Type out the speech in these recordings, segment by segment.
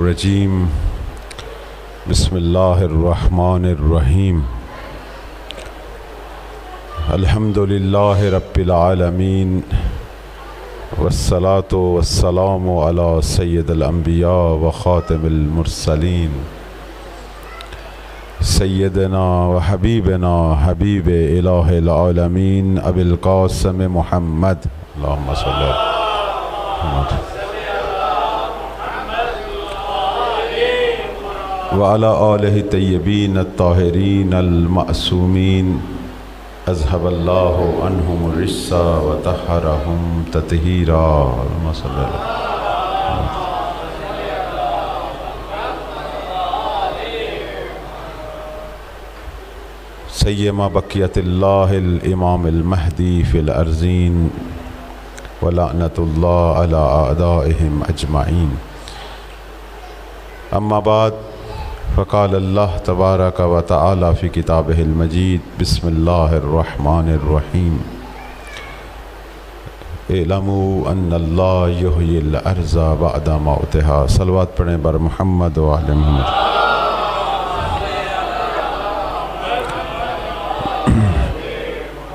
الرجیم بسم اللہ الرحمن الرحیم الحمد للہ رب العالمین والصلاة والسلام علی سید الانبیاء و خاتم المرسلین سیدنا و حبیبنا حبیب الہ العالمین ابی القاسم محمد اللہم صلی اللہ علیہ وسلم وعلى آلہ طیبین الطاہرین المعصومین اذهب اللہ عنہم الرجس وطہرہم تطہیرا اللہم صلی اللہ سیما بقیت اللہ الامام المہدی فی الارضین ولعنت اللہ علی اعدائہم اجمعین اما بعد فقال اللہ تبارک و تعالی فی کتابہ المجید بسم اللہ الرحمن الرحیم اعلموا ان اللہ یحیی الارض بعد موتہا صلوات پڑھیں بر محمد و آل محمد۔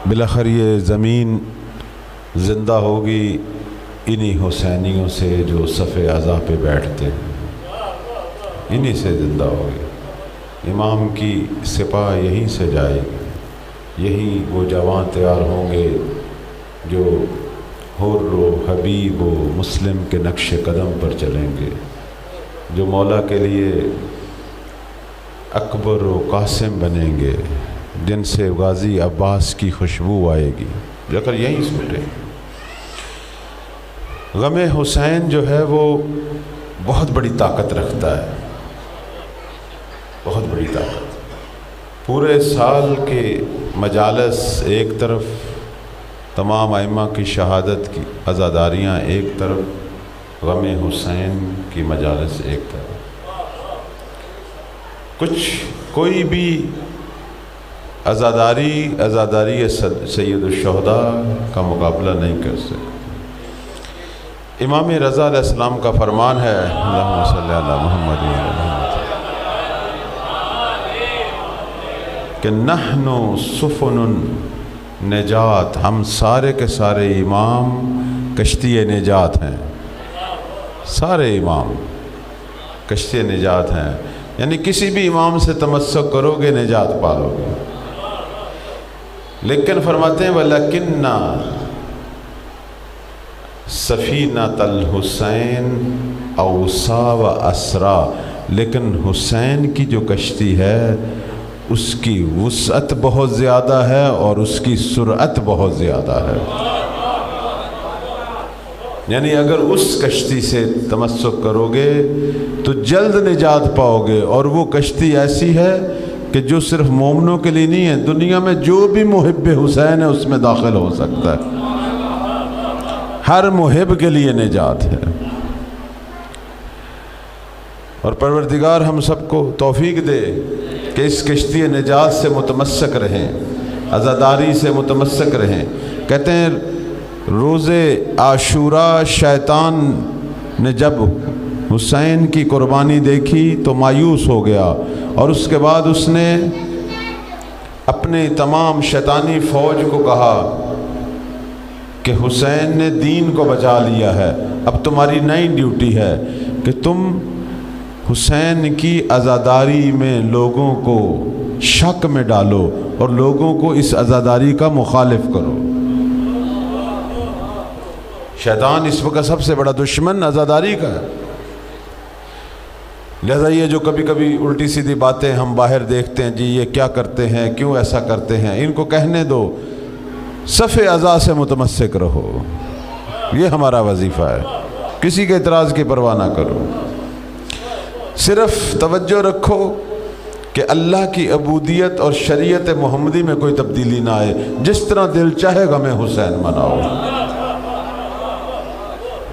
بالاخر یہ زمین زندہ ہوگی انہی حسینیوں سے جو صف عزا پہ بیٹھتے ہیں، انہی سے زندہ ہوگی۔ امام کی سپاہ یہیں سے جائے گی، یہیں وہ جوان تیار ہوں گے جو حر و حبیب و مسلم کے نقش قدم پر چلیں گے، جو مولا کے لیے اکبر و قاسم بنیں گے، جن سے غازی عباس کی خوشبو آئے گی، جا کر یہیں سوٹے۔ غم حسین جو ہے وہ بہت بڑی طاقت رکھتا ہے، بہت بڑی طاقت۔ پورے سال کے مجالس ایک طرف، تمام ائمہ کی شہادت کی عزاداریاں ایک طرف، غم حسین کی مجالس ایک طرف۔ کوئی بھی عزاداری سید الشہداء کا مقابلہ نہیں کر سکتے۔ امام رضا علیہ السلام کا فرمان ہے، اللہم صلی علی محمد و علی محمد، کہ نحن سفن نجات، ہم سارے کے سارے امام کشتی نجات ہیں، سارے امام کشتی نجات ہیں، یعنی کسی بھی امام سے تمسک کرو گے نجات پالو گے۔ لیکن فرماتے ہیں وَلَكِنَّا سفینۃ الحسین اوسع و اسرا، لیکن حسین کی جو کشتی ہے اس کی وسعت بہت زیادہ ہے اور اس کی سرعت بہت زیادہ ہے، یعنی اگر اس کشتی سے تمسک کرو گے تو جلد نجات پاؤ گے، اور وہ کشتی ایسی ہے کہ جو صرف مومنوں کے لیے نہیں ہے، دنیا میں جو بھی محب حسین ہے اس میں داخل ہو سکتا ہے، ہر محب کے لیے نجات ہے۔ اور پروردگار ہم سب کو توفیق دے کہ اس کشتی نجات سے متمسک رہیں، عزاداری سے متمسک رہیں۔ کہتے ہیں روز عاشوراء شیطان نے جب حسین کی قربانی دیکھی تو مایوس ہو گیا، اور اس کے بعد اس نے اپنے تمام شیطانی فوج کو کہا کہ حسین نے دین کو بچا لیا ہے، اب تمہاری نئی ڈیوٹی ہے کہ تم حسین کی عزاداری میں لوگوں کو شک میں ڈالو اور لوگوں کو اس عزاداری کا مخالف کرو۔ شیطان اس وقت سب سے بڑا دشمن عزاداری کا ہے، لہذا یہ جو کبھی کبھی الٹی سیدھی باتیں ہم باہر دیکھتے ہیں، جی یہ کیا کرتے ہیں، کیوں ایسا کرتے ہیں، ان کو کہنے دو، صف عزا سے متمسک رہو، یہ ہمارا وظیفہ ہے، کسی کے اعتراض کی پرواہ نہ کرو، صرف توجہ رکھو کہ اللہ کی عبودیت اور شریعت محمدی میں کوئی تبدیلی نہ آئے، جس طرح دل چاہے غم حسین مناؤ،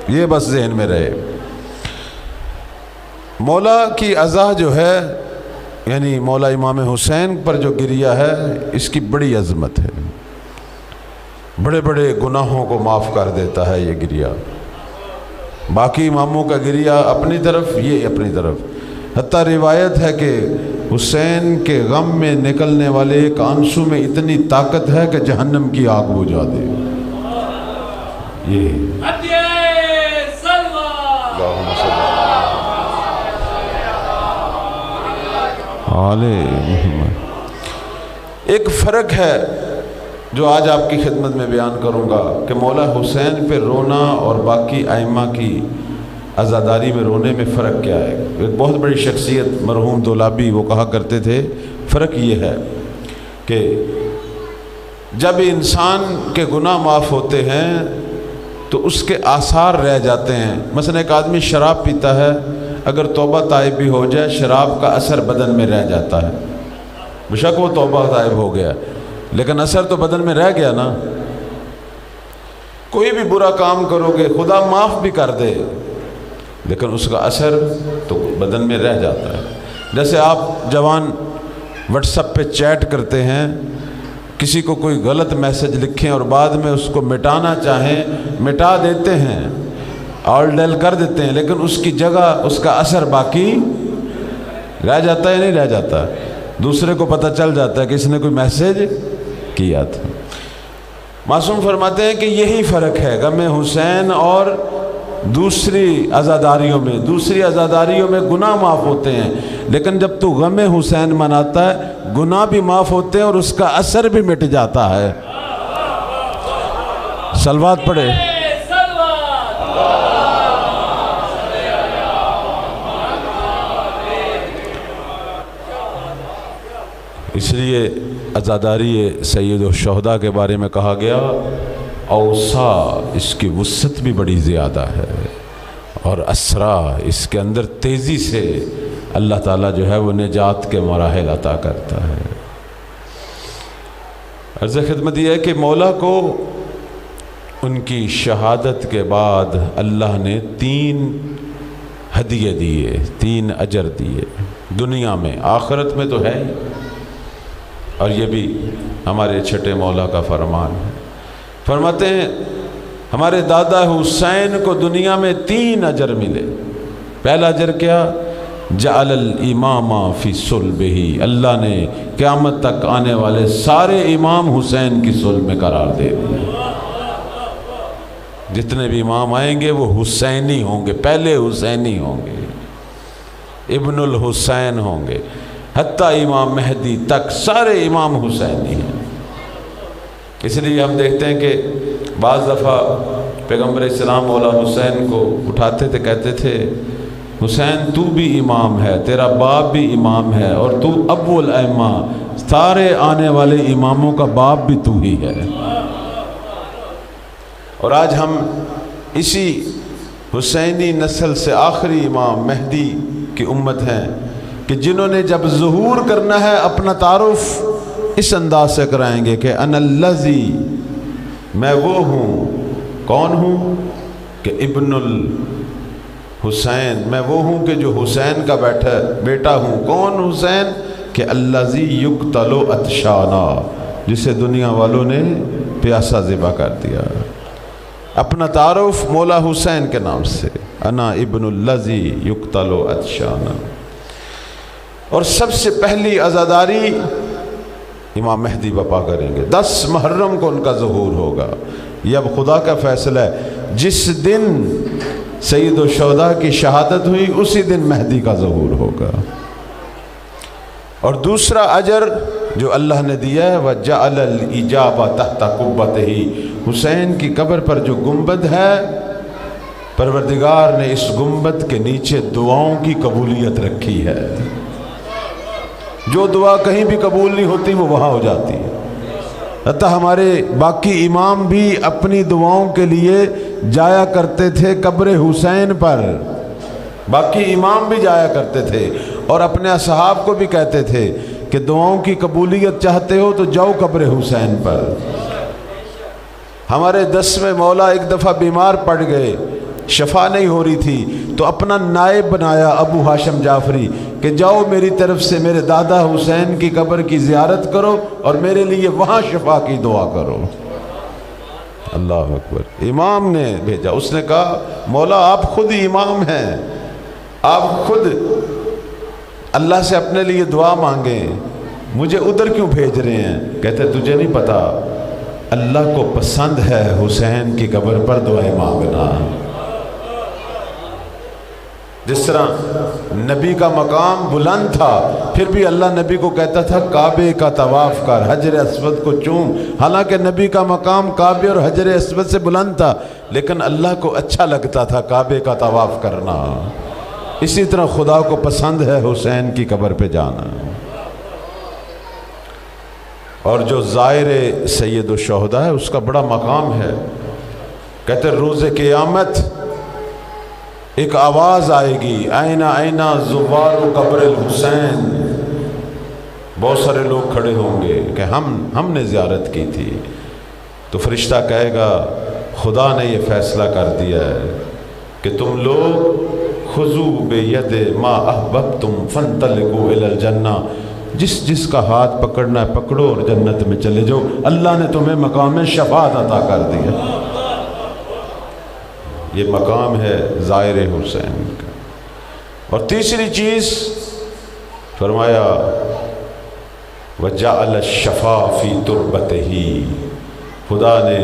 یہ بس ذہن میں رہے۔ مولا کی عزا جو ہے، یعنی مولا امام حسین پر جو گریہ ہے، اس کی بڑی عظمت ہے، بڑے بڑے گناہوں کو معاف کر دیتا ہے یہ گریہ۔ باقی اماموں کا گریہ اپنی طرف، یہ اپنی طرف۔ حتیٰ روایت ہے کہ حسین کے غم میں نکلنے والے ایک آنسو میں اتنی طاقت ہے کہ جہنم کی آگ بجھا دے۔ یہ ایک فرق ہے جو آج آپ کی خدمت میں بیان کروں گا کہ مولا حسین پہ رونا اور باقی ائمہ کی عزاداری میں رونے میں فرق کیا ہے۔ ایک بہت بڑی شخصیت مرحوم دولابی وہ کہا کرتے تھے، فرق یہ ہے کہ جب انسان کے گناہ معاف ہوتے ہیں تو اس کے آثار رہ جاتے ہیں۔ مثلا ایک آدمی شراب پیتا ہے، اگر توبہ طائب بھی ہو جائے شراب کا اثر بدن میں رہ جاتا ہے، بے شک وہ توبہ طائب ہو گیا لیکن اثر تو بدن میں رہ گیا نا۔ کوئی بھی برا کام کرو گے خدا معاف بھی کر دے لیکن اس کا اثر تو بدن میں رہ جاتا ہے۔ جیسے آپ جوان واٹس ایپ پہ چیٹ کرتے ہیں، کسی کو کوئی غلط میسج لکھیں اور بعد میں اس کو مٹانا چاہیں، مٹا دیتے ہیں، آل ڈیل کر دیتے ہیں، لیکن اس کی جگہ اس کا اثر باقی رہ جاتا ہے نہیں رہ جاتا؟ دوسرے کو پتہ چل جاتا ہے کہ اس نے کوئی میسج کیا تھا۔ معصوم فرماتے ہیں کہ یہی فرق ہے غم حسین اور دوسری عزاداریوں میں۔ دوسری عزاداریوں میں گناہ معاف ہوتے ہیں لیکن جب تو غم حسین مناتا ہے گناہ بھی معاف ہوتے ہیں اور اس کا اثر بھی مٹ جاتا ہے۔ صلوات پڑھے۔ اس لیے عزاداری سید الشہداء کے بارے میں کہا گیا اوسا اس کی وسعت بھی بڑی زیادہ ہے اور اسرا اس کے اندر تیزی سے اللہ تعالیٰ جو ہے وہ نجات کے مراحل عطا کرتا ہے۔ عرض خدمت یہ ہے کہ مولا کو ان کی شہادت کے بعد اللہ نے 3 ہدیے دیے، 3 اجر دیے دنیا میں، آخرت میں تو ہے ہی، اور یہ بھی ہمارے چھٹے مولا کا فرمان ہے۔ فرماتے ہیں ہمارے دادا حسین کو دنیا میں 3 اجر ملے۔ پہلا اجر کیا؟ جعل الامام فی صلبہ، اللہ نے قیامت تک آنے والے سارے امام حسین کی صلب میں قرار دے دیا۔ جتنے بھی امام آئیں گے وہ حسینی ہوں گے، پہلے حسینی ہوں گے، ابن الحسین ہوں گے، حتیٰ امام مہدی تک سارے امام حسینی ہیں۔ اس لیے ہم دیکھتے ہیں کہ بعض دفعہ پیغمبر اسلام مولا حسین کو اٹھاتے تھے، کہتے تھے حسین تو بھی امام ہے، تیرا باپ بھی امام ہے، اور تو ابو الائمہ، سارے آنے والے اماموں کا باپ بھی تو ہی ہے۔ اور آج ہم اسی حسینی نسل سے آخری امام مہدی کی امت ہیں کہ جنہوں نے جب ظہور کرنا ہے اپنا تعارف اس انداز سے کرائیں گے کہ انا الذی، میں وہ ہوں، کون ہوں کہ ابن الحسین، میں وہ ہوں کہ جو حسین کا بیٹا ہوں۔ کون حسین؟ کہ الذی یقتل عطشانا، جسے دنیا والوں نے پیاسا ذبح کر دیا۔ اپنا تعارف مولا حسین کے نام سے، انا ابن الذی یقتل عطشانا۔ اور سب سے پہلی عزاداری امام مہدی بپا کریں گے، 10 محرم کو ان کا ظہور ہوگا۔ یہ اب خدا کا فیصلہ ہے، جس دن سید الشہداء کی شہادت ہوئی اسی دن مہدی کا ظہور ہوگا۔ اور دوسرا اجر جو اللہ نے دیا ہے وَجَعَلَ الْإِجَابَ تَحْتَ قُبَّتِهِ، حسین کی قبر پر جو گنبد ہے پروردگار نے اس گنبد کے نیچے دعاؤں کی قبولیت رکھی ہے۔ جو دعا کہیں بھی قبول نہیں ہوتی وہ وہاں ہو جاتی ہے۔ حتیٰ ہمارے باقی امام بھی اپنی دعاؤں کے لیے جایا کرتے تھے قبر حسین پر، باقی امام بھی جایا کرتے تھے اور اپنے اصحاب کو بھی کہتے تھے کہ دعاؤں کی قبولیت چاہتے ہو تو جاؤ قبر حسین پر۔ ہمارے 10ویں مولا ایک دفعہ بیمار پڑ گئے، شفا نہیں ہو رہی تھی، تو اپنا نائب بنایا ابو ہاشم جعفری کہ جاؤ میری طرف سے میرے دادا حسین کی قبر کی زیارت کرو اور میرے لیے وہاں شفا کی دعا کرو۔ اللہ اکبر، امام نے بھیجا۔ اس نے کہا مولا آپ خود ہی امام ہیں، آپ خود اللہ سے اپنے لیے دعا مانگیں، مجھے ادھر کیوں بھیج رہے ہیں؟ کہتے تجھے نہیں پتا اللہ کو پسند ہے حسین کی قبر پر دعائیں مانگنا۔ جس طرح نبی کا مقام بلند تھا، پھر بھی اللہ نبی کو کہتا تھا کعبے کا طواف کر، حجر اسود کو چوم۔ حالانکہ نبی کا مقام کعبے اور حجر اسود سے بلند تھا، لیکن اللہ کو اچھا لگتا تھا کعبے کا طواف کرنا۔ اسی طرح خدا کو پسند ہے حسین کی قبر پہ جانا۔ اور جو زائر سید الشہداء ہے اس کا بڑا مقام ہے۔ کہتے روز قیامت ایک آواز آئے گی، آئینہ آئینہ زوار قبر الحسین۔ بہت سارے لوگ کھڑے ہوں گے کہ ہم نے زیارت کی تھی، تو فرشتہ کہے گا خدا نے یہ فیصلہ کر دیا ہے کہ تم لوگ خذوا بید ما احببتم فانطلقوا الی الجنہ، جس کا ہاتھ پکڑنا ہے پکڑو اور جنت میں چلے جاؤ، اللہ نے تمہیں مقام شفاعت عطا کر دیا۔ یہ مقام ہے زائر حسین کا۔ اور تیسری چیز فرمایا وَجَعَلَ الشَّفَاءَ فِي تُرْبَتِهِ، خدا نے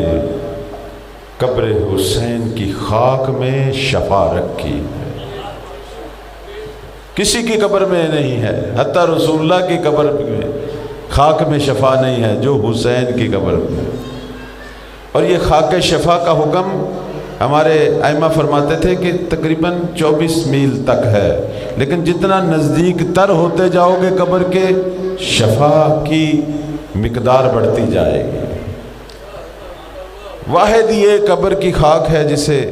قبر حسین کی خاک میں شفا رکھی ہے۔ کسی کی قبر میں نہیں ہے، حتیٰ رسول اللہ کی قبر میں خاک میں شفا نہیں ہے جو حسین کی قبر میں۔ اور یہ خاک شفا کا حکم ہمارے ائمہ فرماتے تھے کہ تقریباً 24 میل تک ہے، لیکن جتنا نزدیک تر ہوتے جاؤ گے قبر کے، شفا کی مقدار بڑھتی جائے گی۔ واحد یہ قبر کی خاک ہے جسے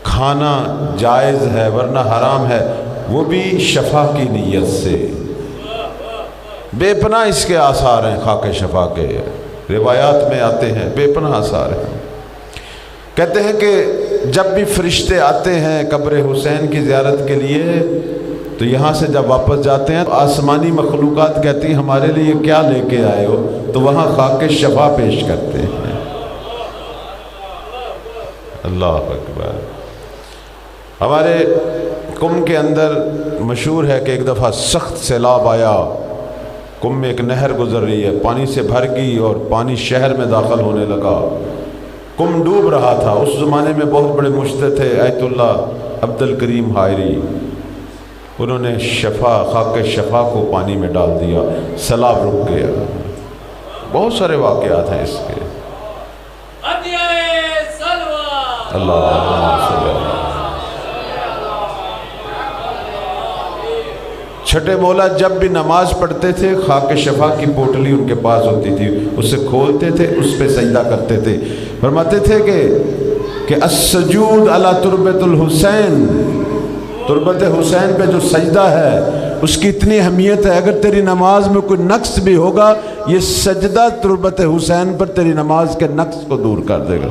کھانا جائز ہے ورنہ حرام ہے، وہ بھی شفا کی نیت سے۔ بے پناہ اس کے آثار ہیں، خاک شفا کے روایات میں آتے ہیں، بے پناہ آثار ہیں۔ کہتے ہیں کہ جب بھی فرشتے آتے ہیں قبر حسین کی زیارت کے لیے، تو یہاں سے جب واپس جاتے ہیں تو آسمانی مخلوقات کہتی ہیں ہمارے لیے کیا لے کے آئے ہو، تو وہاں خاک شفا پیش کرتے ہیں۔ اللہ اکبر۔ ہمارے قم کے اندر مشہور ہے کہ ایک دفعہ سخت سیلاب آیا، قم میں ایک نہر گزر رہی ہے، پانی سے بھر گئی اور پانی شہر میں داخل ہونے لگا، قم ڈوب رہا تھا۔ اس زمانے میں بہت بڑے مجتہد تھے آیت اللہ عبد الکریم حائری، انہوں نے خاک شفا کو پانی میں ڈال دیا، سیلاب رک گیا۔ بہت سارے واقعات ہیں اس کے۔ چھٹے مولا جب بھی نماز پڑھتے تھے خاک شفا کی پوٹلی ان کے پاس ہوتی تھی، اسے کھولتے تھے، اس پہ سجدہ کرتے تھے۔ فرماتے تھے کہ السجود علی تربت الحسین، تربت حسین پہ جو سجدہ ہے اس کی اتنی اہمیت ہے، اگر تیری نماز میں کوئی نقص بھی ہوگا، یہ سجدہ تربت حسین پر تیری نماز کے نقص کو دور کر دے گا۔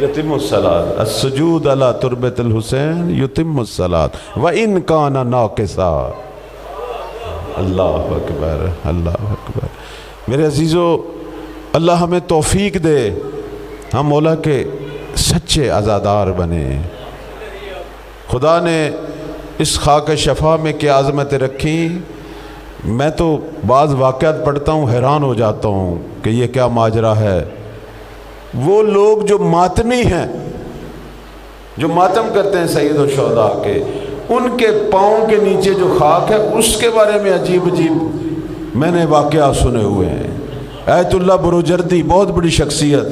یتم الصلاۃ، السجود علی تربت الحسین یتم الصلاۃ وَإِن كَانَ نَاقِصًا۔ اللہ اکبر، اللہ اکبر۔ میرے عزیزو، اللہ ہمیں توفیق دے ہم مولا کے سچے عزادار بنے۔ خدا نے اس خاک شفا میں کیا عظمتیں رکھی، میں تو بعض واقعات پڑھتا ہوں حیران ہو جاتا ہوں کہ یہ کیا ماجرا ہے۔ وہ لوگ جو ماتمی ہیں، جو ماتم کرتے ہیں سید الشہداء کے، ان کے پاؤں کے نیچے جو خاک ہے اس کے بارے میں عجیب عجیب میں نے واقعات سنے ہوئے ہیں۔ آیت اللہ بروجردی بہت بڑی شخصیت،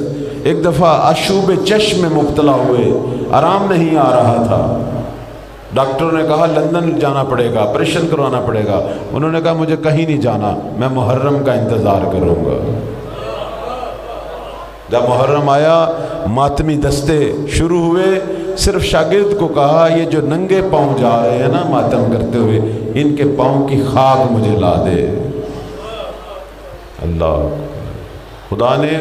ایک دفعہ آشوب چشم میں مبتلا ہوئے، آرام نہیں آ رہا تھا، ڈاکٹر نے کہا لندن جانا پڑے گا، آپریشن کروانا پڑے گا۔ انہوں نے کہا مجھے کہیں نہیں جانا، میں محرم کا انتظار کروں گا۔ جب محرم آیا ماتمی دستے شروع ہوئے، صرف شاگرد کو کہا یہ جو ننگے پاؤں جا رہے ہیں نا ماتم کرتے ہوئے، ان کے پاؤں کی خاک مجھے لا دے۔ اللہ، خدا نے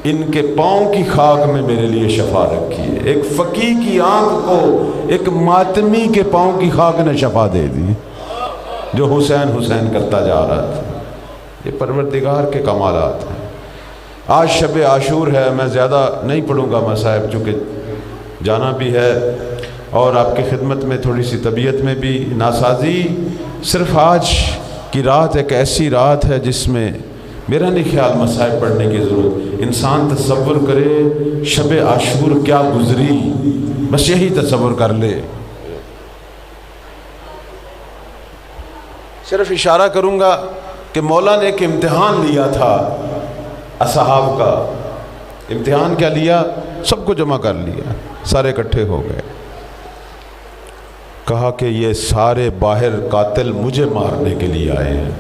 ان کے پاؤں کی خاک میں میرے لیے شفا رکھی ہے۔ ایک فقیہ کی آنکھ کو ایک ماتمی کے پاؤں کی خاک نے شفا دے دی۔ جو حسین حسین کرتا جا رہا تھا۔ یہ پروردگار کے کمالات ہیں۔ آج شب عاشور ہے، میں زیادہ نہیں پڑھوں گا مصائب چونکہ جانا بھی ہے، اور آپ کی خدمت میں تھوڑی سی طبیعت میں بھی ناسازی۔ صرف آج کی رات ایک ایسی رات ہے جس میں میرا نہیں خیال مصائب پڑھنے کی ضرورت۔ انسان تصور کرے شب عاشور کیا گزری، بس یہی تصور کر لے۔ صرف اشارہ کروں گا کہ مولا نے ایک امتحان لیا تھا اصحاب کا۔ امتحان کیا لیا؟ سب کو جمع کر لیا، سارے اکٹھے ہو گئے۔ کہا کہ یہ سارے باہر قاتل مجھے مارنے کے لیے آئے ہیں،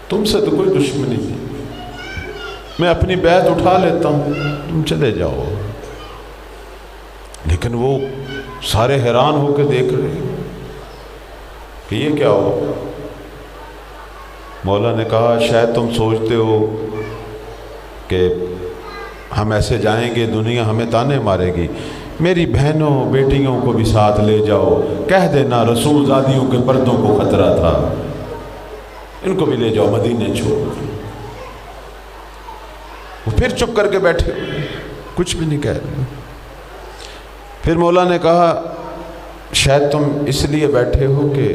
تم سے تو کوئی دشمنی نہیں، میں اپنی بیعت اٹھا لیتا ہوں، تم چلے جاؤ۔ لیکن وہ سارے حیران ہو کے دیکھ رہے ہیں کہ یہ کیا ہو۔ مولا نے کہا شاید تم سوچتے ہو کہ ہم ایسے جائیں گے دنیا ہمیں تانے مارے گی، میری بہنوں بیٹیوں کو بھی ساتھ لے جاؤ، کہہ دینا رسول زادیوں کے پردوں کو خطرہ تھا، ان کو بھی لے جاؤ مدینے چھوڑ۔ وہ پھر چپ کر کے بیٹھے، کچھ بھی نہیں کہہ رہے۔ پھر مولا نے کہا شاید تم اس لیے بیٹھے ہو کہ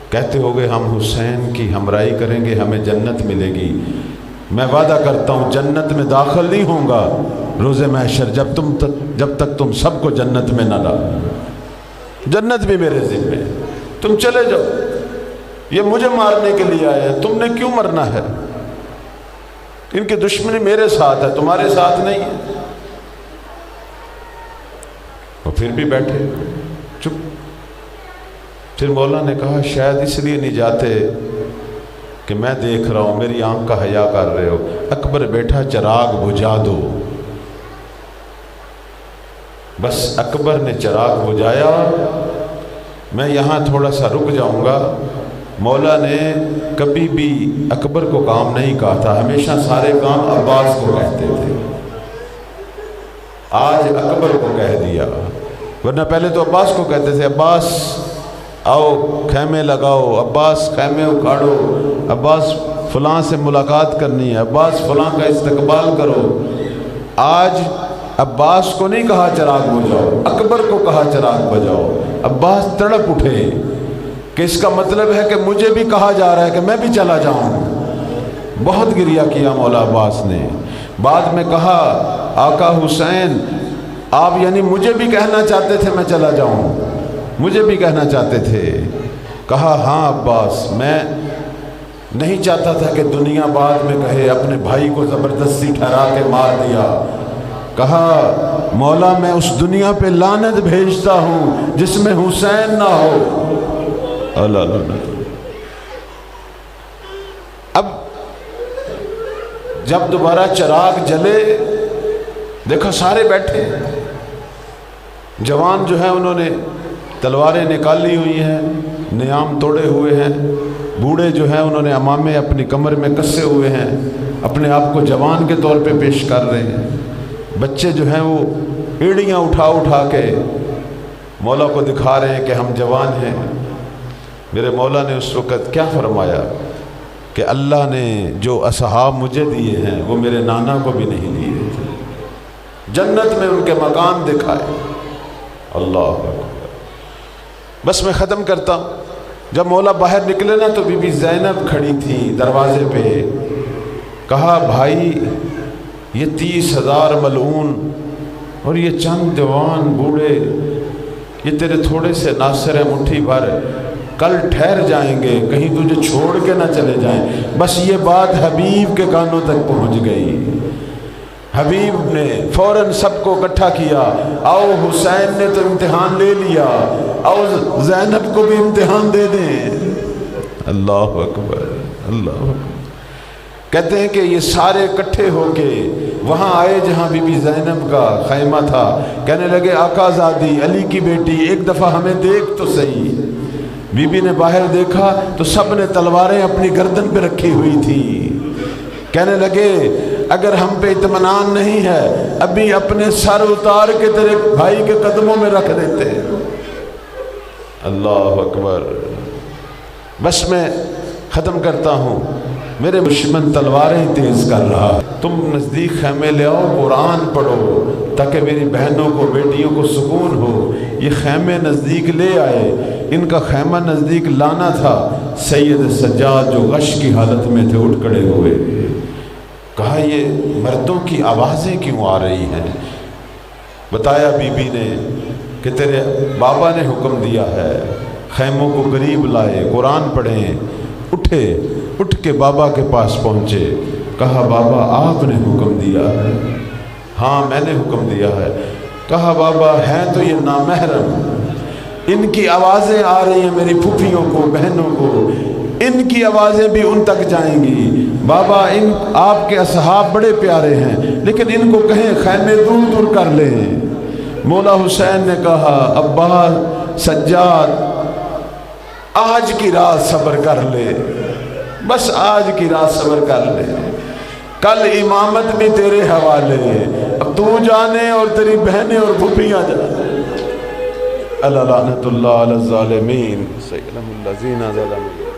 کہتے ہوگے ہم حسین کی ہمراہی کریں گے ہمیں جنت ملے گی۔ میں وعدہ کرتا ہوں جنت میں داخل نہیں ہوں گا روز محشر جب تک تم سب کو جنت میں نہ لا۔ جنت بھی میرے ذمہ ہے، تم چلے جاؤ، یہ مجھے مارنے کے لیے آئے ہیں، تم نے کیوں مرنا ہے؟ ان کی دشمنی میرے ساتھ ہے، تمہارے ساتھ نہیں ہے۔ وہ پھر بھی بیٹھے چپ۔ پھر مولا نے کہا شاید اس لیے نہیں جاتے کہ میں دیکھ رہا ہوں میری آنکھ کا حیا کر رہے ہو، اکبر بیٹھا چراغ بجھا دو۔ بس اکبر نے چراغ بجھایا، میں یہاں تھوڑا سا رک جاؤں گا۔ مولا نے کبھی بھی اکبر کو کام نہیں کہا تھا، ہمیشہ سارے کام عباس کو کہتے تھے، آج اکبر کو کہہ دیا، ورنہ پہلے تو عباس کو کہتے تھے عباس آؤ خیمے لگاؤ، عباس خیمے اکھاڑو، عباس فلاں سے ملاقات کرنی ہے، عباس فلاں کا استقبال کرو۔ آج عباس کو نہیں کہا چراغ بجھاؤ، اکبر کو کہا چراغ بجھاؤ۔ عباس تڑپ اٹھے کہ اس کا مطلب ہے کہ مجھے بھی کہا جا رہا ہے کہ میں بھی چلا جاؤں۔ بہت گریہ کیا مولا عباس نے۔ بعد میں کہا آقا حسین آپ یعنی مجھے بھی کہنا چاہتے تھے میں چلا جاؤں، مجھے بھی کہنا چاہتے تھے؟ کہا ہاں عباس، میں نہیں چاہتا تھا کہ دنیا بعد میں کہے اپنے بھائی کو زبردستی ٹھہرا کے مار دیا۔ کہا مولا میں اس دنیا پہ لعنت بھیجتا ہوں جس میں حسین نہ ہو۔ اللہ اب جب دوبارہ چراغ جلے دیکھا سارے بیٹھے، جوان جو ہیں انہوں نے تلواریں نکالی ہوئی ہیں، نیام توڑے ہوئے ہیں، بوڑھے جو ہیں انہوں نے امامے اپنی کمر میں کسے ہوئے ہیں، اپنے آپ کو جوان کے طور پہ پیش کر رہے ہیں۔ بچے جو ہیں وہ ایڑیاں اٹھا اٹھا کے مولا کو دکھا رہے ہیں کہ ہم جوان ہیں۔ میرے مولا نے اس وقت کیا فرمایا کہ اللہ نے جو اصحاب مجھے دیے ہیں وہ میرے نانا کو بھی نہیں دیے تھے، جنت میں ان کے مکان دکھائے۔ اللہ اکبر۔ بس میں ختم کرتا ہوں۔ جب مولا باہر نکلے نا تو بی بی زینب کھڑی تھی دروازے پہ۔ کہا بھائی یہ 30,000 ملعون اور یہ چند جوان بوڑھے یہ تیرے تھوڑے سے ناصر ہیں مٹھی بھر، کل ٹھہر جائیں گے، کہیں تجھے چھوڑ کے نہ چلے جائیں۔ بس یہ بات حبیب کے کانوں تک پہنچ گئی۔ حبیب نے فوراً سب کو اکٹھا کیا، آؤ حسین نے تو امتحان لے لیا، آؤ زینب کو بھی امتحان دے دیں۔ اللہ اکبر، اللہ اکبر۔ کہتے ہیں کہ یہ سارے اکٹھے ہو کے وہاں آئے جہاں بی بی زینب کا خیمہ تھا، کہنے لگے آقا زادی علی کی بیٹی ایک دفعہ ہمیں دیکھ تو صحیح۔ بی بی نے باہر دیکھا تو سب نے تلواریں اپنی گردن پہ رکھی ہوئی تھی۔ کہنے لگے اگر ہم پہ اطمینان نہیں ہے ابھی اپنے سر اتار کے تیرے بھائی کے قدموں میں رکھ دیتے۔ اللہ اکبر، بس میں ختم کرتا ہوں، میرے دشمن تلواریں تیز کر رہا، تم نزدیک خیمے لے آؤ، قرآن پڑھو تاکہ میری بہنوں کو بیٹیوں کو سکون ہو۔ یہ خیمے نزدیک لے آئے، ان کا خیمہ نزدیک لانا تھا، سید سجاد جو غش کی حالت میں تھے اٹھ کھڑے ہوئے، کہا یہ مردوں کی آوازیں کیوں آ رہی ہیں؟ بتایا بی بی نے کہ تیرے بابا نے حکم دیا ہے، خیموں کو قریب لائے، قرآن پڑھیں۔ اٹھے، اٹھ کے بابا کے پاس پہنچے، کہا بابا آپ نے حکم دیا ہے؟ ہاں میں نے حکم دیا ہے۔ کہا بابا ہیں تو یہ نامحرم، ان کی آوازیں آ رہی ہیں میری پھوپھیوں کو، بہنوں کو، ان کی آوازیں بھی ان تک جائیں گی۔ بابا ان آپ کے اصحاب بڑے پیارے ہیں، لیکن ان کو کہیں خیمے دور دور کر لیں۔ مولا حسین نے کہا ابا سجاد آج کی رات صبر کر لے، بس آج کی رات صبر کر لے، کل امامت بھی تیرے حوالے، اب تو جانے اور تیری بہنیں اور پھوپھیاں جانے۔ اللہ لعنت اللہ علی الظالمین سیلم الذین ظلموا۔